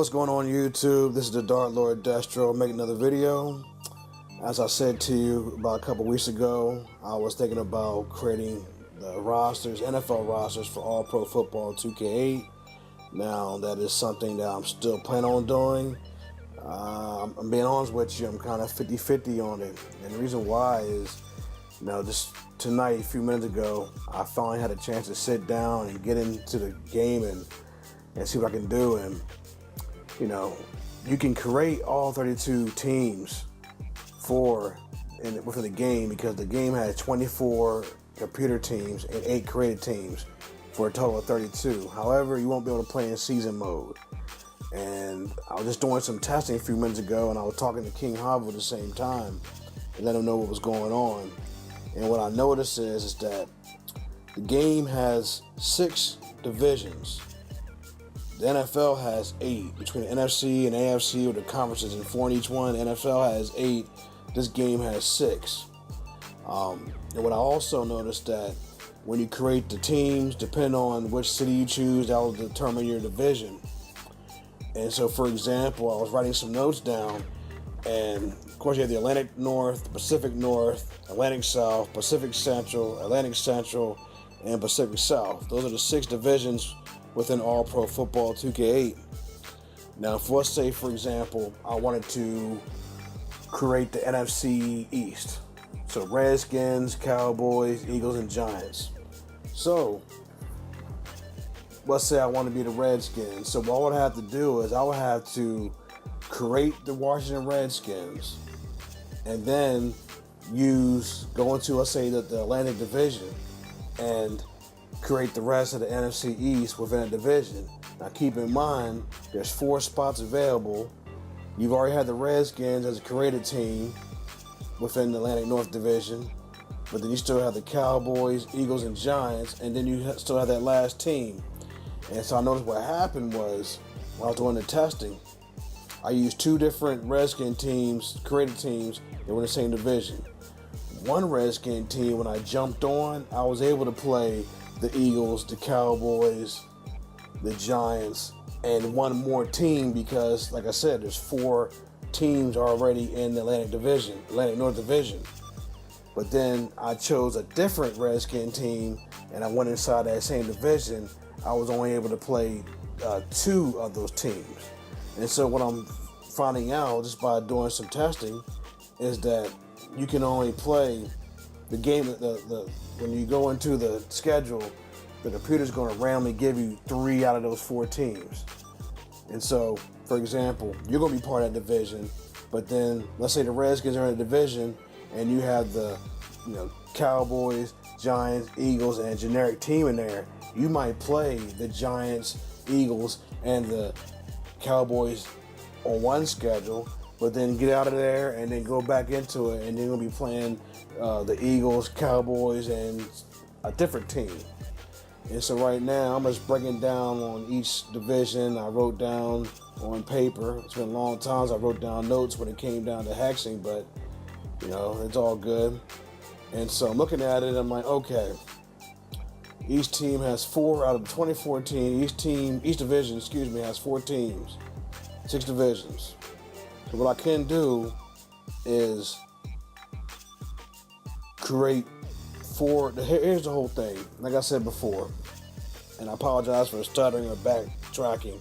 What's going on YouTube? This is the Dark Lord Destro making another video. As I said to you about a couple weeks ago, I was thinking about creating the rosters, NFL rosters for All Pro Football 2K8. Now that is something that I'm still planning on doing. I'm being honest with you, I'm kind of 50-50 on it. And the reason why is, just tonight, a few minutes ago, I finally had a chance to sit down and get into the game and see what I can do. And you can create all 32 teams within the game, because the game has 24 computer teams and 8 created teams for a total of 32. However, you won't be able to play in season mode. And I was just doing some testing a few minutes ago, and I was talking to King Hava at the same time and let him know what was going on. And what I noticed is that the game has 6 divisions. The NFL has 8. Between the NFC and AFC, with the conferences in 4 in each one, the NFL has 8. This game has 6. And what I also noticed that when you create the teams, depending on which city you choose, that will determine your division. And so, for example, I was writing some notes down, and of course you have the Atlantic North, the Pacific North, Atlantic South, Pacific Central, Atlantic Central, and Pacific South. Those are the 6 divisions within All Pro Football 2K8. Now, if let's say, for example, I wanted to create the NFC East. So Redskins, Cowboys, Eagles, and Giants. So let's say I want to be the Redskins. So what I would have to do is I would have to create the Washington Redskins and then go into, let's say, the Atlantic Division and create the rest of the NFC East within a division. Now keep in mind, there's 4 spots available. You've already had the Redskins as a created team within the Atlantic North Division, but then you still have the Cowboys, Eagles, and Giants, and then you still have that last team. And so I noticed what happened was, when I was doing the testing, I used 2 different Redskin teams, created teams, that were in the same division. One Redskin team, when I jumped on, I was able to play the Eagles, the Cowboys, the Giants, and one more team, because, like I said, there's 4 teams already in the Atlantic North Division. But then I chose a different Redskin team, and I went inside that same division. I was only able to play 2 of those teams. And so what I'm finding out just by doing some testing is that you can only play the game, when you go into the schedule, the computer's going to randomly give you 3 out of those 4 teams. And so, for example, you're going to be part of that division, but then let's say the Redskins are in a division and you have the Cowboys, Giants, Eagles, and a generic team in there. You might play the Giants, Eagles, and the Cowboys on one schedule, but then get out of there and then go back into it, and then you'll be playing the Eagles, Cowboys, and a different team. And so right now, I'm just breaking down on each division. I wrote down on paper. It's been a long time since I wrote down notes when it came down to hexing, but it's all good. And so I'm looking at it, I'm like, okay, each team has 4 out of 24 teams. Each division, has 4 teams, 6 divisions. So what I can do is create 4. Here's the whole thing. Like I said before, and I apologize for stuttering or backtracking,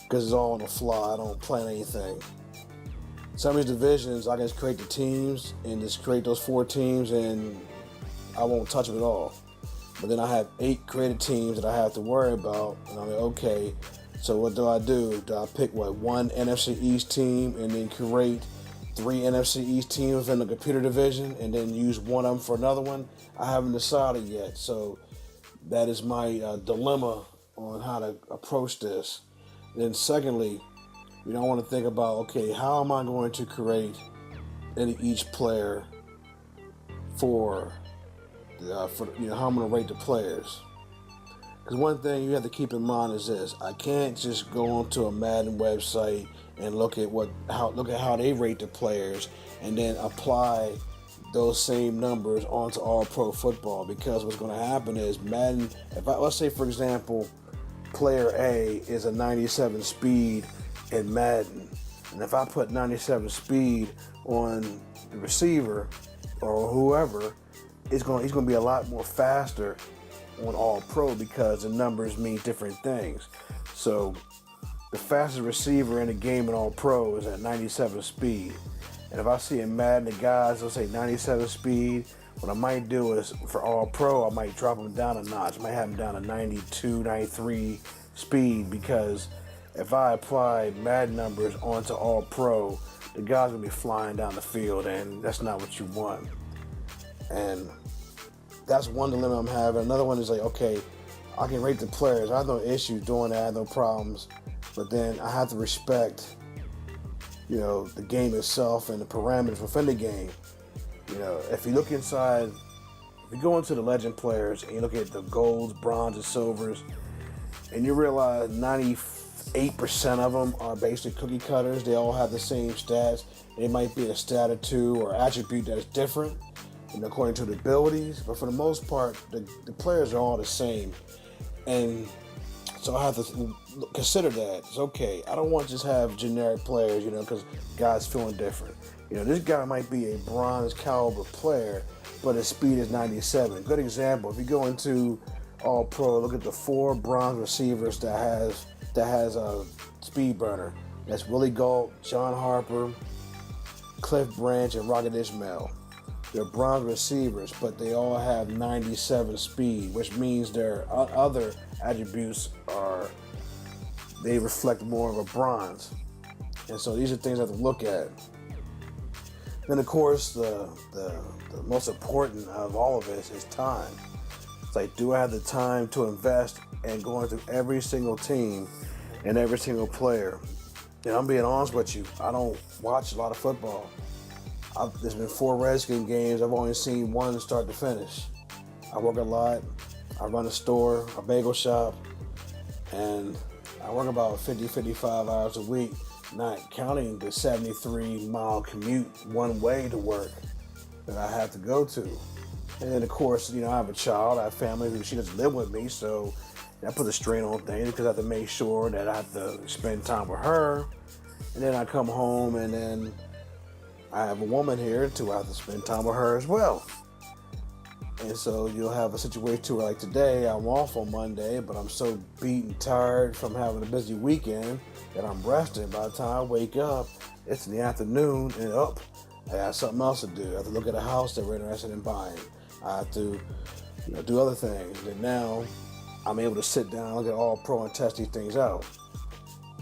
because it's all on the fly. I don't plan anything. Some of these divisions, I can just create the teams and just create those 4 teams, and I won't touch them at all. But then I have 8 created teams that I have to worry about, and I'm like, okay, so what do I do? Do I pick one NFC East team and then create 3 NFC East teams within the computer division and then use one of them for another one? I haven't decided yet. So that is my dilemma on how to approach this. And then secondly, I want to think about, okay, how am I going to create each player for how I'm going to rate the players. Because one thing you have to keep in mind is this: I can't just go onto a Madden website and look at how they rate the players and then apply those same numbers onto All Pro Football, because what's going to happen is Madden, let's say for example, player A is a 97 speed in Madden. And if I put 97 speed on the receiver or whoever, he's going to be a lot more faster on All Pro because the numbers mean different things. So the fastest receiver in the game in All Pro is at 97 speed. And if I see in Madden the guys, let's say 97 speed, what I might do is for All Pro, I might drop them down a notch. I might have them down to 92, 93 speed, because if I apply Madden numbers onto All Pro, the guys will be flying down the field, and that's not what you want. And that's one dilemma I'm having. Another one is like, okay, I can rate the players. I have no issues doing that, I have no problems. But then I have to respect, the game itself and the parameters within the game. If you look inside, if you go into the legend players and you look at the golds, bronzes, silvers, and you realize 98% of them are basic cookie cutters. They all have the same stats. It might be a stat or two or attribute that is different, according to the abilities. But for the most part, the players are all the same. And so I have to consider that. It's okay. I don't want to just have generic players, because guys feeling different. This guy might be a bronze caliber player, but his speed is 97. Good example. If you go into All Pro, look at the 4 bronze receivers that has a speed burner. That's Willie Gault, John Harper, Cliff Branch, and Rocket Ismail. They're bronze receivers, but they all have 97 speed, which means their other attributes they reflect more of a bronze. And so these are things I have to look at. Then, of course, the most important of all of this is time. It's like, do I have the time to invest in going through every single team and every single player? And I'm being honest with you, I don't watch a lot of football. There's been 4 Redskin games. I've only seen one start to finish. I work a lot. I run a store, a bagel shop, and I work about 50, 55 hours a week, not counting the 73-mile commute one way to work that I have to go to. And then, of course, I have a child, I have family she doesn't live with me, so that puts a strain on things because I have to make sure that I have to spend time with her. And then I come home, and then I have a woman here too. I have to spend time with her as well. And so you'll have a situation where, like today, I'm off on Monday, but I'm so beat and tired from having a busy weekend that I'm resting. By the time I wake up, it's in the afternoon, and I have something else to do. I have to look at a house that we're interested in buying. I have to do other things. And now I'm able to sit down, look at All Pro, and test these things out.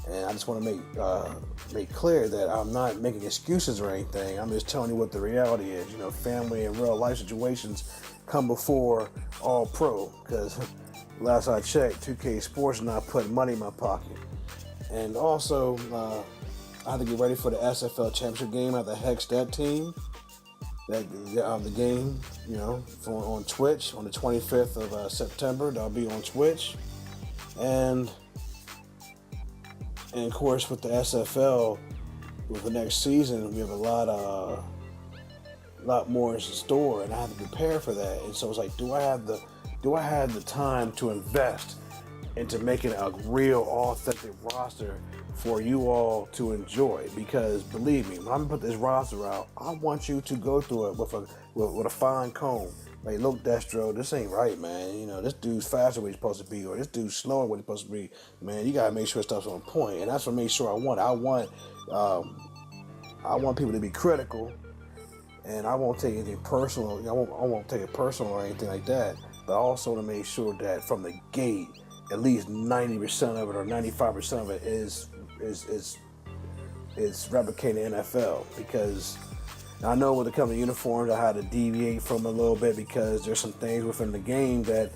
And I just want to make clear that I'm not making excuses or anything. I'm just telling you what the reality is. Family and real life situations come before All Pro, because last I checked, 2K Sports is not putting money in my pocket. And also, I have to get ready for the SFL Championship game. I have to hex that team, the game, on Twitch on the 25th of September. That'll be on Twitch. And of course, with the SFL, with the next season, we have a lot more in store, and I have to prepare for that. And so it's like, do I have the time to invest into making a real, authentic roster for you all to enjoy? Because believe me, when I'm gonna put this roster out, I want you to go through it with a fine comb. Like, look, Destro, this ain't right, man. This dude's faster than what he's supposed to be, or this dude's slower than what he's supposed to be. Man, you gotta make sure stuff's on point, and that's what make sure I want. I want people to be critical, and I won't take anything personal. I won't take it personal or anything like that. But I also want to make sure that from the gate, at least 90% of it or 95% of it is replicating NFL, because I know with the company uniforms, I had to deviate from a little bit because there's some things within the game that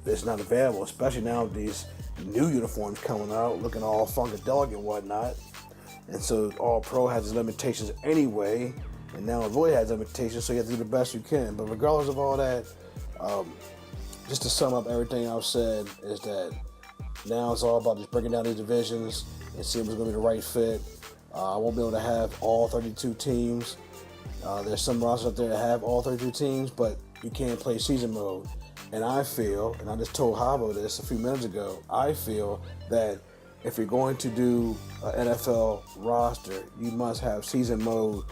is not available, especially now with these new uniforms coming out, looking all funkadelic and whatnot. And so All Pro has its limitations anyway, and now it really has limitations, so you have to do the best you can. But regardless of all that, just to sum up everything I've said, is that now it's all about just breaking down these divisions and seeing what's going to be the right fit. I won't be able to have all 32 teams. There's some rosters out there that have all 32 teams, but you can't play season mode. And I feel, and I just told Havo this a few minutes ago, I feel that if you're going to do an NFL roster, you must have season mode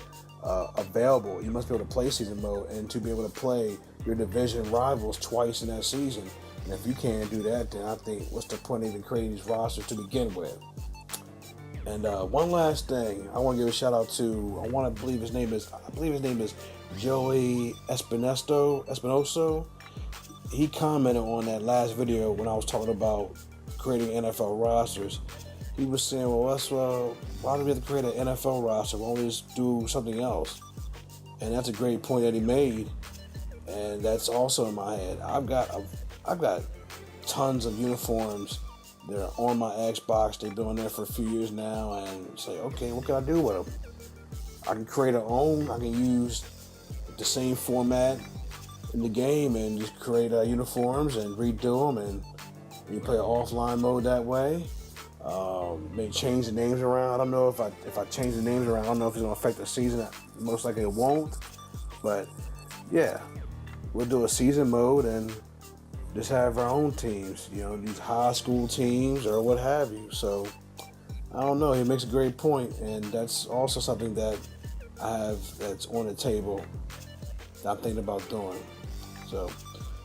available. You must be able to play season mode and to be able to play your division rivals twice in that season. And if you can't do that, then I think what's the point of even creating these rosters to begin with? And one last thing, I want to give a shout out to, I believe his name is Joey Espinoso. He commented on that last video when I was talking about creating NFL rosters. He was saying, well, why do we have to create an NFL roster? Why don't we just do something else? And that's a great point that he made. And that's also in my head. I've got tons of uniforms that are on my Xbox. They've been on there for a few years now, and say, okay, what can I do with them? I can create our own. I can use the same format in the game and just create uniforms and redo them, and you play an offline mode that way. Maybe change the names around. I don't know if I change the names around. I don't know if it's gonna affect the season. Most likely it won't. But yeah, we'll do a season mode and just have our own teams. These high school teams or what have you. So I don't know. He makes a great point, and that's also something that I have that's on the table that I'm thinking about doing. So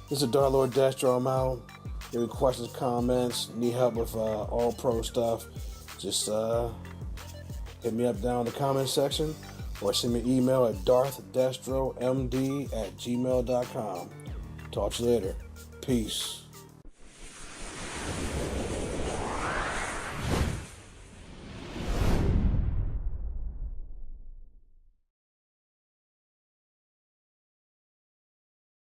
this is Dark Lord Destro. I'm out. Any questions, comments, need help with all pro stuff, just hit me up down in the comment section or send me an email at darthdestromd@gmail.com. Talk to you later. Peace.